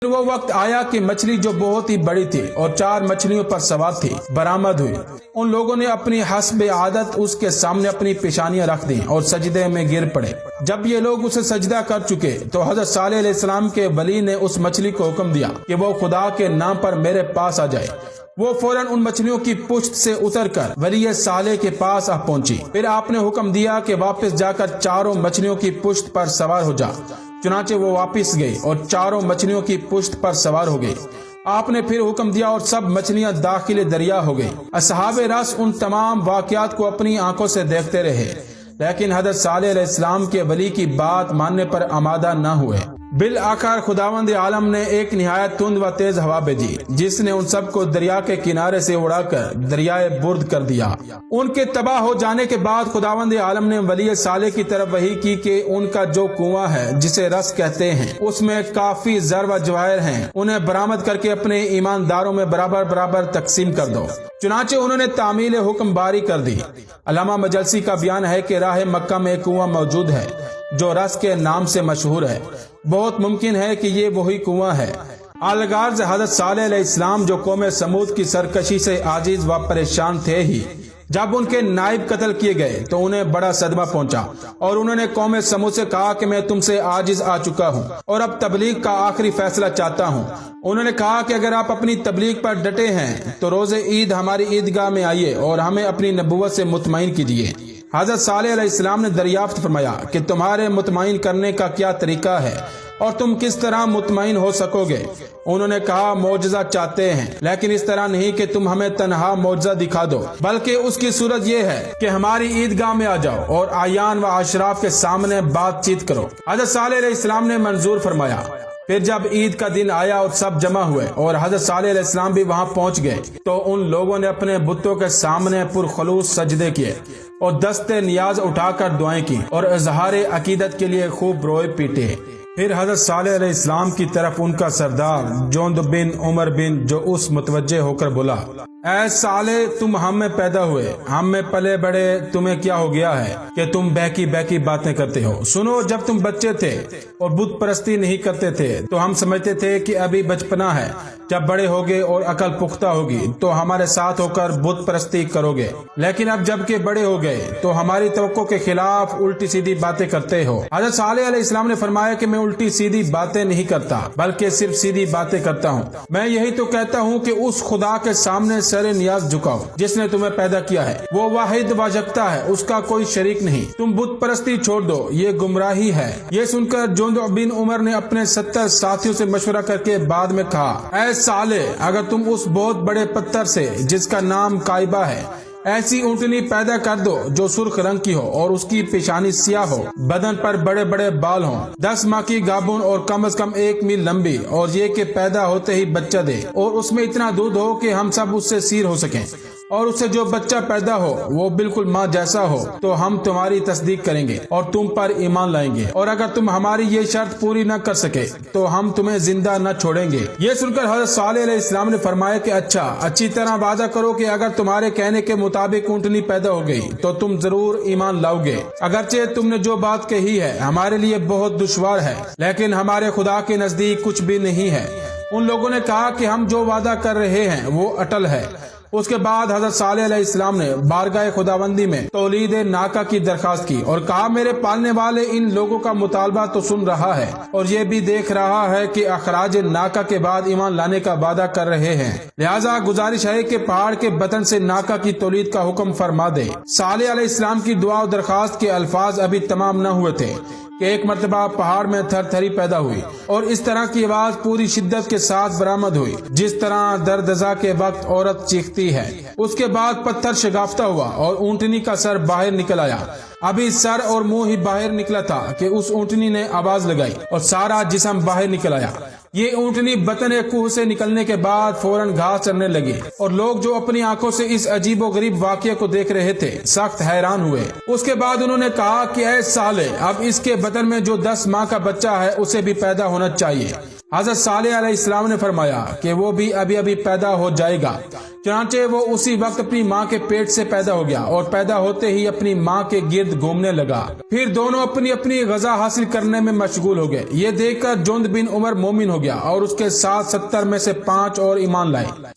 وہ وقت آیا کہ مچھلی جو بہت ہی بڑی تھی اور 4 مچھلیوں پر سوار تھی برآمد ہوئی۔ ان لوگوں نے اپنی حسب عادت اس کے سامنے اپنی پیشانیاں رکھ دیں اور سجدے میں گر پڑے۔ جب یہ لوگ اسے سجدہ کر چکے تو حضرت صالح علیہ السلام کے ولی نے اس مچھلی کو حکم دیا کہ وہ خدا کے نام پر میرے پاس آ جائے۔ وہ فوراً ان مچھلیوں کی پشت سے اتر کر ولی صالح کے پاس آ پہنچی۔ پھر آپ نے حکم دیا کہ واپس جا کر 4 مچھلیوں کی پشت پر سوار ہو جا۔ چنانچہ وہ واپس گئے اور 4 مچھلیوں کی پشت پر سوار ہو گئے۔ آپ نے پھر حکم دیا اور سب مچھلیاں داخل دریا ہو گئی۔ اصحاب رس ان تمام واقعات کو اپنی آنکھوں سے دیکھتے رہے، لیکن حضرت صالح علیہ السلام کے ولی کی بات ماننے پر آمادہ نہ ہوئے۔ بالآخر خداوند عالم نے ایک نہایت تند و تیز ہوا بھیجی جس نے ان سب کو دریا کے کنارے سے اڑا کر دریائے برد کر دیا۔ ان کے تباہ ہو جانے کے بعد خداوند عالم نے ولی صالح کی طرف وحی کی کہ ان کا جو کنواں ہے جسے رس کہتے ہیں اس میں کافی زر و جواہر ہیں، انہیں برآمد کر کے اپنے ایمانداروں میں برابر برابر تقسیم کر دو۔ چنانچہ انہوں نے تعمیل حکم باری کر دی۔ علامہ مجلسی کا بیان ہے کہ راہ مکہ میں ایک کنواں موجود ہے جو رس کے نام سے مشہور ہے۔ بہت ممکن ہے کہ یہ وہی کنواں ہے۔ الغرض حضرت صالح علیہ السلام جو قوم سمود کی سرکشی سے عاجز و پریشان تھے ہی، جب ان کے نائب قتل کیے گئے تو انہیں بڑا صدمہ پہنچا اور انہوں نے قوم سمود سے کہا کہ میں تم سے عاجز آ چکا ہوں اور اب تبلیغ کا آخری فیصلہ چاہتا ہوں۔ انہوں نے کہا کہ اگر آپ اپنی تبلیغ پر ڈٹے ہیں تو روز عید ہماری عیدگاہ میں آئیے اور ہمیں اپنی نبوت سے مطمئن کیجیے۔ حضرت صالح علیہ السلام نے دریافت فرمایا کہ تمہارے مطمئن کرنے کا کیا طریقہ ہے اور تم کس طرح مطمئن ہو سکو گے؟ انہوں نے کہا معجزہ چاہتے ہیں، لیکن اس طرح نہیں کہ تم ہمیں تنہا معجزہ دکھا دو، بلکہ اس کی صورت یہ ہے کہ ہماری عیدگاہ میں آ جاؤ اور اعیان و اشراف کے سامنے بات چیت کرو۔ حضرت صالح علیہ السلام نے منظور فرمایا۔ پھر جب عید کا دن آیا اور سب جمع ہوئے اور حضرت صالح علیہ السلام بھی وہاں پہنچ گئے تو ان لوگوں نے اپنے بتوں کے سامنے پرخلوص سجدے کیے اور دست نیاز اٹھا کر دعائیں کی اور اظہار عقیدت کے لیے خوب روئے پیٹے۔ پھر حضرت صالح علیہ السلام کی طرف ان کا سردار جوند بن عمر بن جو اس متوجہ ہو کر بولا، اے صالح تم ہم میں پیدا ہوئے، ہم میں پلے بڑے، تمہیں کیا ہو گیا ہے کہ تم بہکی بہکی باتیں کرتے ہو؟ سنو، جب تم بچے تھے اور بت پرستی نہیں کرتے تھے تو ہم سمجھتے تھے کہ ابھی بچپنا ہے، جب بڑے ہوگے اور عقل پختہ ہوگی تو ہمارے ساتھ ہو کر بت پرستی کرو گے، لیکن اب جب کہ بڑے ہو گئے تو ہماری توقع کے خلاف الٹی سیدھی باتیں کرتے ہو۔ حضرت صالح علیہ السلام نے فرمایا کہ میں الٹی سیدھی باتیں نہیں کرتا بلکہ صرف سیدھی باتیں کرتا ہوں۔ میں یہی تو کہتا ہوں کہ اس خدا کے سامنے سر نیاز جھکاؤ جس نے تمہیں پیدا کیا ہے، وہ واحد و یکتا ہے، اس کا کوئی شریک نہیں۔ تم بت پرستی چھوڑ دو، یہ گمراہی ہے۔ یہ سن کر جوند بن عمر نے اپنے 70 ساتھیوں سے مشورہ کر کے بعد میں کہا، اے صالح اگر تم اس بہت بڑے پتھر سے جس کا نام کائبہ ہے ایسی اونٹنی پیدا کر دو جو سرخ رنگ کی ہو اور اس کی پیشانی سیاہ ہو، بدن پر بڑے بڑے بال ہوں، 10 ماہ کی گابن اور کم از کم 1 میل لمبی، اور یہ کہ پیدا ہوتے ہی بچہ دے اور اس میں اتنا دودھ ہو کہ ہم سب اس سے سیر ہو سکیں، اور اس سے جو بچہ پیدا ہو وہ بالکل ماں جیسا ہو، تو ہم تمہاری تصدیق کریں گے اور تم پر ایمان لائیں گے، اور اگر تم ہماری یہ شرط پوری نہ کر سکے تو ہم تمہیں زندہ نہ چھوڑیں گے۔ یہ سن کر حضرت صالح علیہ السلام نے فرمایا کہ اچھی طرح وعدہ کرو کہ اگر تمہارے کہنے کے مطابق اونٹنی پیدا ہو گئی تو تم ضرور ایمان لاؤ گے، اگرچہ تم نے جو بات کہی ہے ہمارے لیے بہت دشوار ہے، لیکن ہمارے خدا کے نزدیک کچھ بھی نہیں ہے۔ ان لوگوں نے کہا کہ ہم جو وعدہ کر رہے ہیں وہ اٹل ہے۔ اس کے بعد حضرت صالح علیہ السلام نے بارگاہ خداوندی میں تولید ناکہ کی درخواست کی اور کہا، میرے پالنے والے ان لوگوں کا مطالبہ تو سن رہا ہے اور یہ بھی دیکھ رہا ہے کہ اخراج ناکہ کے بعد ایمان لانے کا وعدہ کر رہے ہیں، لہٰذا گزارش ہے کہ پہاڑ کے بطن سے ناکہ کی تولید کا حکم فرما دے۔ صالح علیہ السلام کی دعا و درخواست کے الفاظ ابھی تمام نہ ہوئے تھے کہ ایک مرتبہ پہاڑ میں تھر تھری پیدا ہوئی اور اس طرح کی آواز پوری شدت کے ساتھ برآمد ہوئی جس طرح دردزا کے وقت عورت چیختی ہے۔ اس کے بعد پتھر شگافتہ ہوا اور اونٹنی کا سر باہر نکل آیا۔ ابھی سر اور منہ ہی باہر نکلا تھا کہ اس اونٹنی نے آواز لگائی اور سارا جسم باہر نکل آیا۔ یہ اونٹنی بطن کوہ سے نکلنے کے بعد فوراً گھاس چرنے لگی اور لوگ جو اپنی آنکھوں سے اس عجیب و غریب واقعے کو دیکھ رہے تھے سخت حیران ہوئے۔ اس کے بعد انہوں نے کہا کہ اے صالح اب اس کے بدن میں جو 10 ماہ کا بچہ ہے اسے بھی پیدا ہونا چاہیے۔ حضرت صالح علیہ السلام نے فرمایا کہ وہ بھی ابھی ابھی پیدا ہو جائے گا، چنانچہ وہ اسی وقت اپنی ماں کے پیٹ سے پیدا ہو گیا اور پیدا ہوتے ہی اپنی ماں کے گرد گھومنے لگا۔ پھر دونوں اپنی اپنی غذا حاصل کرنے میں مشغول ہو گئے۔ یہ دیکھ کر جند بن عمر مومن ہو گیا اور اس کے ساتھ 70 میں سے 5 اور ایمان لائے۔